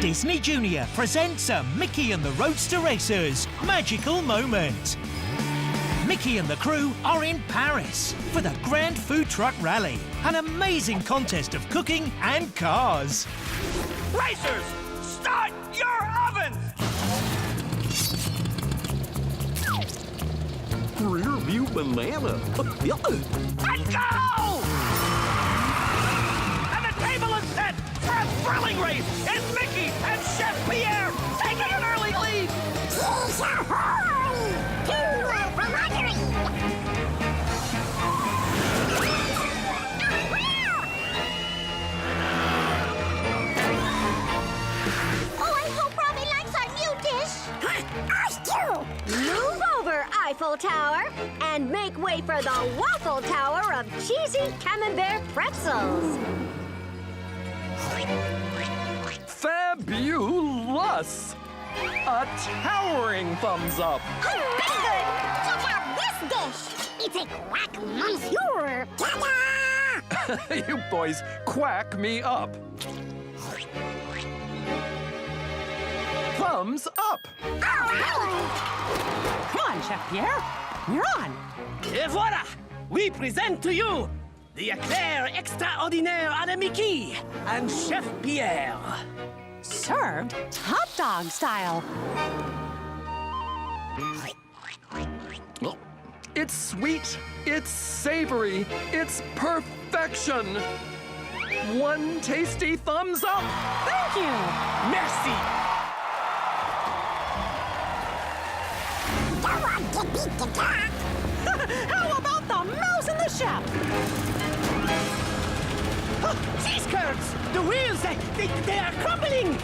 Disney Junior presents a Mickey and the Roadster Racers magical moment. Mickey and the crew are in Paris for the Grand Food Truck Rally, an amazing contest of cooking and cars. Racers, start your ovens! Rear view banana. And go! And the table is set for a thrilling race. It's Mickey and Chef Pierre taking an early lead. Move over, Eiffel Tower, and make way for the Waffle Tower of cheesy camembert pretzels. Fabulous! A towering thumbs up. Very good. Check out this dish. It's a quack monsieur. Ta-da! You boys quack me up. Thumbs up. Come on, Chef Pierre. You're on. Et voilà! We present to you the eclair extraordinaire à la Mickey and Chef Pierre. Served hot dog style. It's sweet, it's savory, it's perfection. One tasty thumbs up. Thank you. Merci! How about the mouse and the chef? Cheese curds! The wheels, they are crumbling!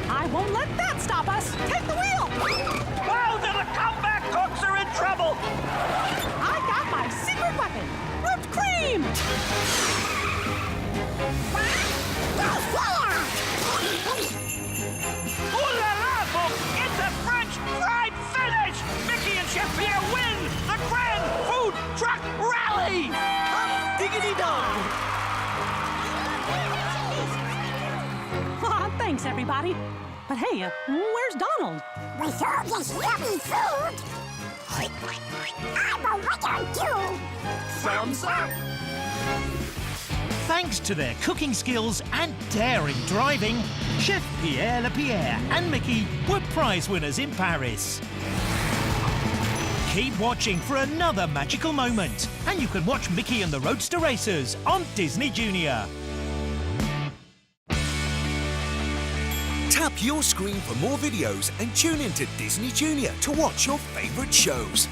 I won't let that stop us. Take the wheel. Oh, the comeback cooks are in trouble! I got my secret weapon, whipped cream. Ooh la la, folks! It's a French fried finish! Mickey and Chef Pierre win the Grand Food Truck Rally! Diggity dog! Aw, thanks, everybody. But hey, where's Donald? With all this yummy food, I'm a winner too. Thumbs up. Thanks to their cooking skills and daring driving, Chef Pierre Lapierre and Mickey were prize winners in Paris. Keep watching for another magical moment, and you can watch Mickey and the Roadster Racers on Disney Junior. Tap your screen for more videos and tune into Disney Junior to watch your favorite shows.